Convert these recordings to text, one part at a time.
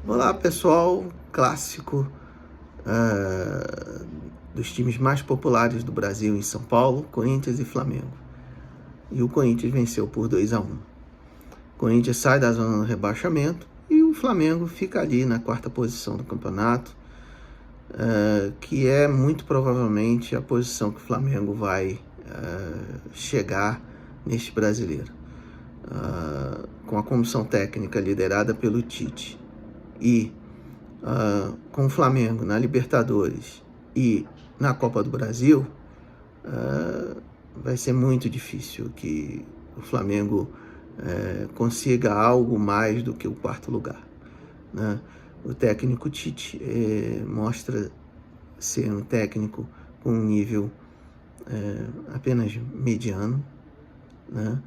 Olá pessoal, clássico dos times mais populares do Brasil em São Paulo, Corinthians e Flamengo. E o Corinthians venceu por 2-1. O Corinthians sai da zona do rebaixamento e o Flamengo fica ali na quarta posição do campeonato, que é muito provavelmente a posição que o Flamengo vai chegar neste brasileiro. Com a comissão técnica liderada pelo Tite e com o Flamengo na Libertadores e na Copa do Brasil, vai ser muito difícil que o Flamengo consiga algo mais do que o quarto lugar, né? O técnico Tite mostra ser um técnico com um nível apenas mediano, né?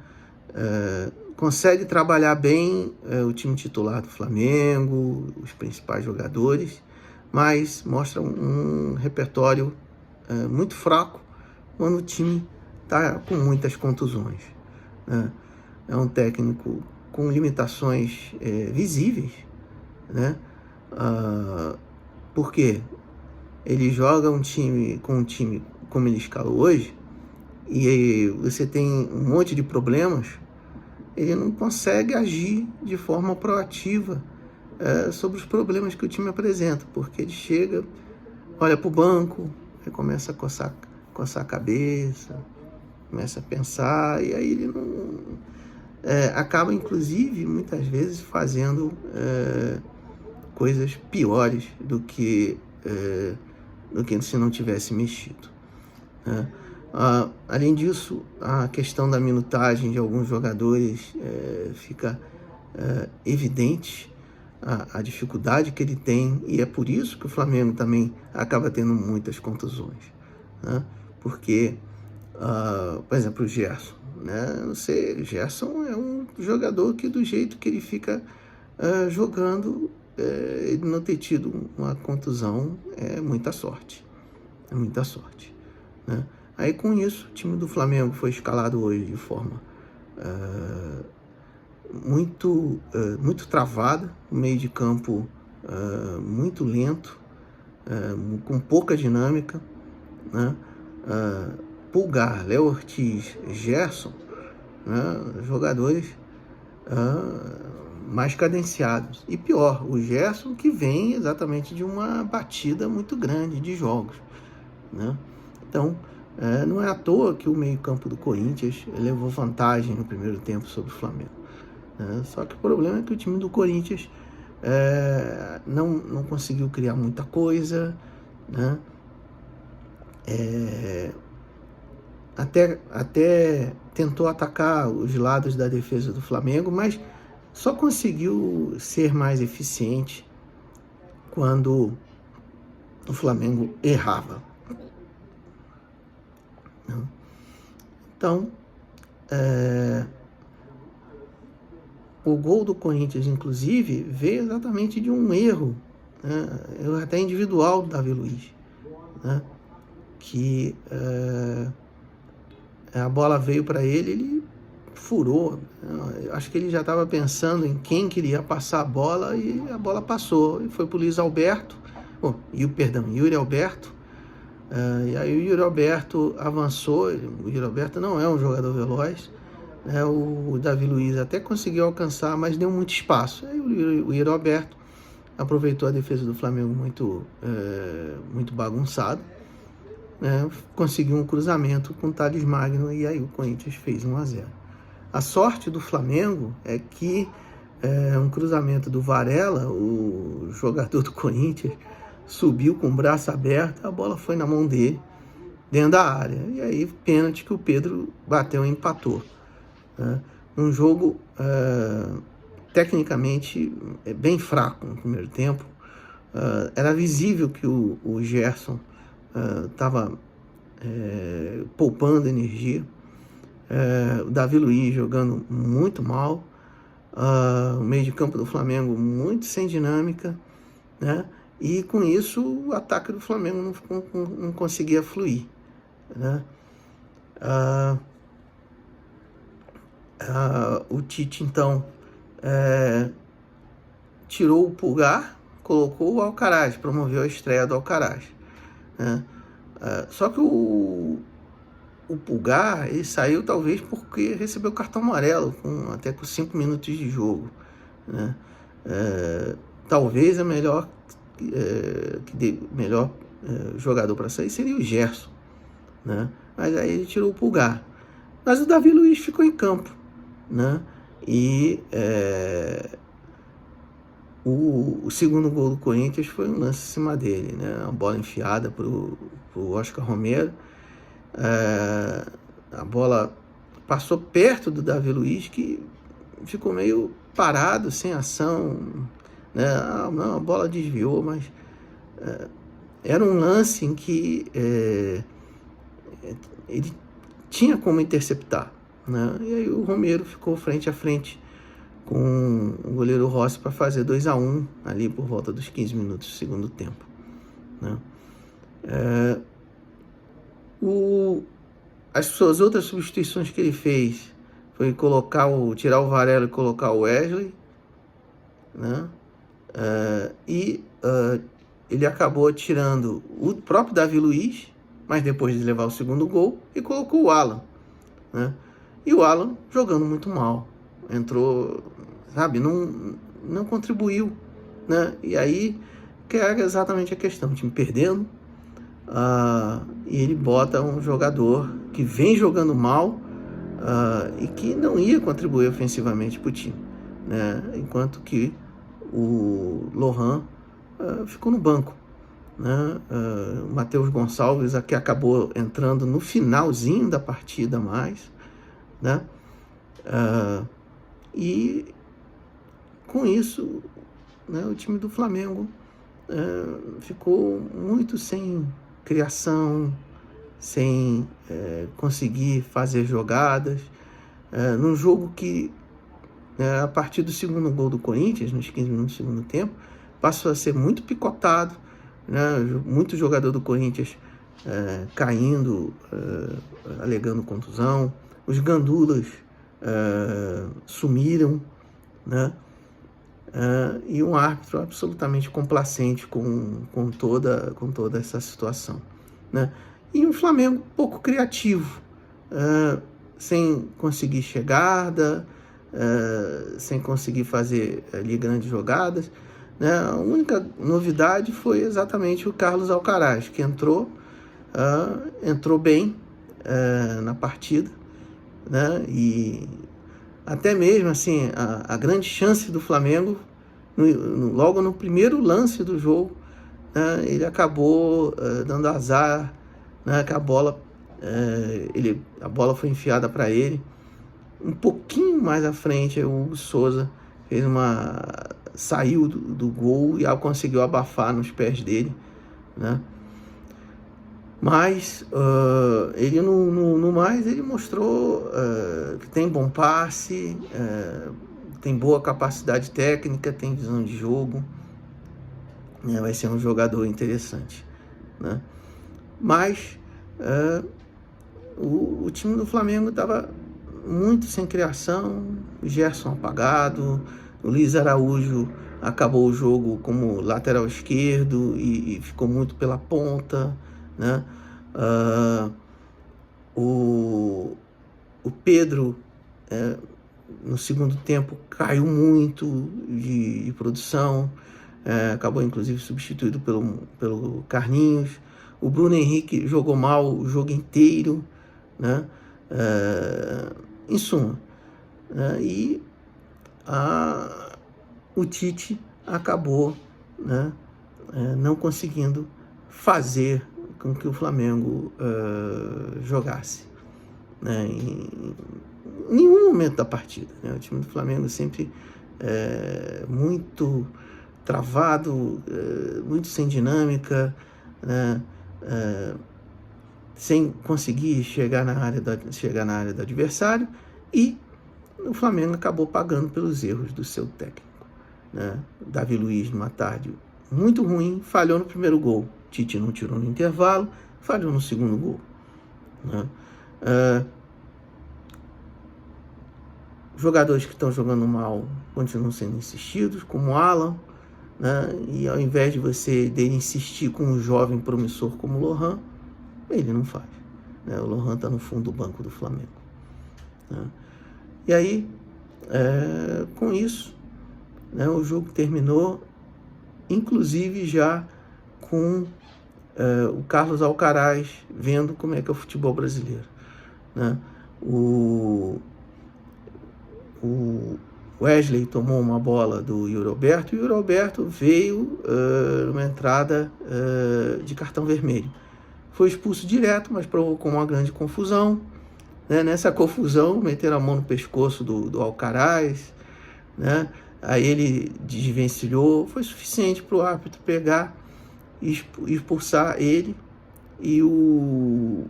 Consegue trabalhar bem o time titular do Flamengo, os principais jogadores, mas mostra um repertório muito fraco quando o time está com muitas contusões, né? É um técnico com limitações visíveis, né? Porque ele joga com um time como ele escalou hoje, e você tem um monte de problemas, ele não consegue agir de forma proativa sobre os problemas que o time apresenta, porque ele chega, olha para o banco, aí começa a coçar a cabeça, começa a pensar, e aí ele não acaba, inclusive, muitas vezes fazendo coisas piores do que se não tivesse mexido, né? Além disso, a questão da minutagem de alguns jogadores fica evidente, a dificuldade que ele tem, e é por isso que o Flamengo também acaba tendo muitas contusões, né? Porque, por exemplo, o Gerson, né? O Gerson é um jogador que, do jeito que ele fica jogando, ele não ter tido uma contusão é muita sorte, né? Aí, com isso, o time do Flamengo foi escalado hoje de forma muito travada, o meio de campo muito lento, com pouca dinâmica, né? Pulgar, Léo Ortiz, Gerson, né? Jogadores mais cadenciados. E pior, o Gerson, que vem exatamente de uma batida muito grande de jogos, né? Então, não é à toa que o meio-campo do Corinthians levou vantagem no primeiro tempo sobre o Flamengo, né? Só que o problema é que o time do Corinthians não conseguiu criar muita coisa, né? Até tentou atacar os lados da defesa do Flamengo, mas só conseguiu ser mais eficiente quando o Flamengo errava, né? Então, o gol do Corinthians, inclusive, veio exatamente de um erro, né? Até individual do Davi Luiz, né? Que a bola veio para ele furou. Acho que ele já estava pensando em quem queria passar a bola, e a bola passou e foi para o Luiz Alberto, Yuri Alberto. E aí o Yuri Alberto avançou. O Yuri Alberto não é um jogador veloz, né? O Davi Luiz até conseguiu alcançar, mas deu muito espaço. Aí o Yuri Alberto aproveitou a defesa do Flamengo muito bagunçado, né? Conseguiu um cruzamento com o Thales Magno, e aí o Corinthians fez 1-0. A sorte do Flamengo é que um cruzamento do Varela, o jogador do Corinthians, subiu com o braço aberto, a bola foi na mão dele, dentro da área. E aí, pênalti que o Pedro bateu e empatou, né? Um jogo tecnicamente bem fraco no primeiro tempo. Era visível que o Gerson estava poupando energia. O Davi Luiz jogando muito mal. O meio de campo do Flamengo muito sem dinâmica, né? E com isso o ataque do Flamengo não conseguia fluir, né? O Tite, então, tirou o Pulgar, colocou o Alcaraz, promoveu a estreia do Alcaraz, né? Só que o Pulgar, ele saiu talvez porque recebeu cartão amarelo, até com 5 minutos de jogo, né? Talvez a melhor jogador para sair seria o Gerson, né? Mas aí ele tirou o Pulgar. Mas o Davi Luiz ficou em campo, né? E o segundo gol do Corinthians foi um lance em cima dele, né? Uma bola enfiada para o Oscar Romero. A bola passou perto do Davi Luiz, que ficou meio parado, sem ação, né? A bola desviou, mas era um lance em que ele tinha como interceptar, né? E aí o Romero ficou frente a frente com o goleiro Rossi para fazer 2-1 ali por volta dos 15 minutos do segundo tempo, né? As suas outras substituições que ele fez foi tirar o Varela e colocar o Wesley, né? Ele acabou tirando o próprio Davi Luiz, mas depois de levar o segundo gol, e colocou o Alan, né? E o Alan jogando muito mal, entrou, sabe, não contribuiu, né? E aí que é exatamente a questão, o time perdendo, e ele bota um jogador que vem jogando mal e que não ia contribuir ofensivamente para o time, né? Enquanto que o Lohan ficou no banco, né? O Matheus Gonçalves aqui acabou entrando no finalzinho da partida mais, né? E com isso, né, o time do Flamengo ficou muito sem criação, sem conseguir fazer jogadas, num jogo que, a partir do segundo gol do Corinthians, nos 15 minutos do segundo tempo, passou a ser muito picotado, né? Muito jogador do Corinthians caindo, alegando contusão, os gandulas sumiram, né? E um árbitro absolutamente complacente com toda essa situação, né? E um Flamengo pouco criativo, sem conseguir chegada, sem conseguir fazer ali grandes jogadas, né? A única novidade foi exatamente o Carlos Alcaraz, que entrou bem na partida, né? E até mesmo assim, a grande chance do Flamengo, logo no primeiro lance do jogo, né, ele acabou dando azar, né, que a bola foi enfiada para ele. Um pouquinho mais à frente, o Hugo Souza saiu do gol e conseguiu abafar nos pés dele, né? Mas ele no mais ele mostrou que tem bom passe, tem boa capacidade técnica, tem visão de jogo, né? Vai ser um jogador interessante, né? Mas o time do Flamengo estava muito sem criação, o Gerson apagado, o Luiz Araújo acabou o jogo como lateral esquerdo e ficou muito pela ponta, né? O Pedro no segundo tempo caiu muito de produção, acabou inclusive substituído pelo Carlinhos. O Bruno Henrique jogou mal o jogo inteiro, né? Em suma, né? E o Tite acabou, né, não conseguindo fazer com que o Flamengo jogasse, né, em nenhum momento da partida, né? O time do Flamengo sempre muito travado, muito sem dinâmica, né? Sem conseguir chegar na área do adversário, e o Flamengo acabou pagando pelos erros do seu técnico, né? Davi Luiz, numa tarde muito ruim, falhou no primeiro gol. Tite não tirou no intervalo, falhou no segundo gol, né? Jogadores que estão jogando mal continuam sendo insistidos, como o Alan, né? E ao invés de você dele insistir com um jovem promissor como o Lohan, ele não faz, né? O Lohan está no fundo do banco do Flamengo, né? E aí, com isso, né, o jogo terminou, inclusive já com o Carlos Alcaraz vendo como é que é o futebol brasileiro, né? O Wesley tomou uma bola do Yuri Alberto e o Yuri Alberto veio numa entrada de cartão vermelho. Foi expulso direto, mas provocou uma grande confusão, né? Nessa confusão, meteram a mão no pescoço do Alcaraz, né? Aí ele desvencilhou, foi suficiente para o árbitro pegar e expulsar ele e o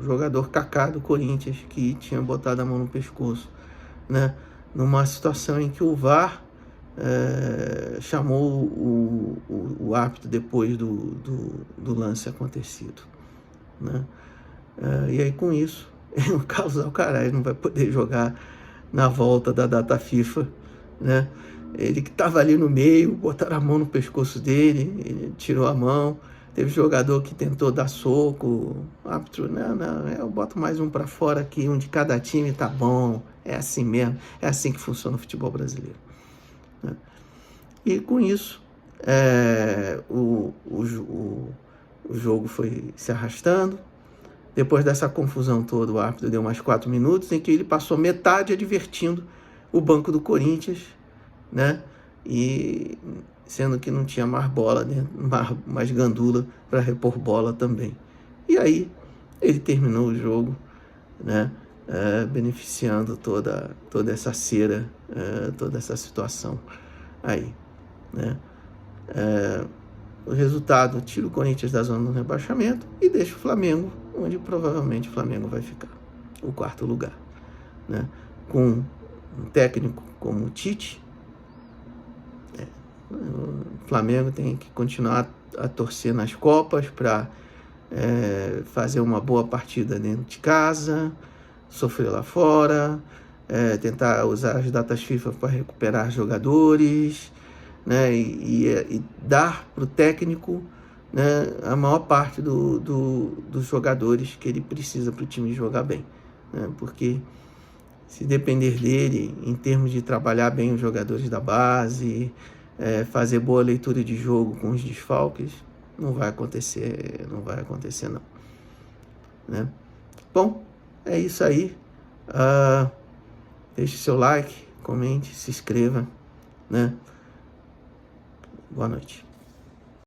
jogador Kaká do Corinthians, que tinha botado a mão no pescoço, né? Numa situação em que o VAR chamou o árbitro depois do lance acontecido, né? E aí, com isso, o Carlos Alcaraz não vai poder jogar na volta da data FIFA, né? Ele que estava ali no meio, botaram a mão no pescoço dele, ele tirou a mão. Teve jogador que tentou dar soco, o árbitro, não, eu boto mais um para fora aqui, um de cada time, tá bom, é assim mesmo, é assim que funciona o futebol brasileiro, né? E com isso, o jogo foi se arrastando. Depois dessa confusão toda, o árbitro deu mais 4 minutos, em que ele passou metade advertindo o banco do Corinthians, né? E sendo que não tinha mais bola, né? mais gandula para repor bola também. E aí ele terminou o jogo, né? Beneficiando toda essa cera, toda essa situação aí, né? O resultado tira o Corinthians da zona do rebaixamento e deixa o Flamengo onde provavelmente o Flamengo vai ficar, o 4º lugar, né? Com um técnico como o Tite, o Flamengo tem que continuar a torcer nas Copas para fazer uma boa partida dentro de casa, sofrer lá fora, tentar usar as datas FIFA para recuperar jogadores, né? E dar para o técnico, né, a maior parte dos jogadores que ele precisa para o time jogar bem, né? Porque se depender dele, em termos de trabalhar bem os jogadores da base, fazer boa leitura de jogo com os desfalques, não vai acontecer não, né? Bom, é isso aí. Deixe seu like, comente, se inscreva, né? Boa noite.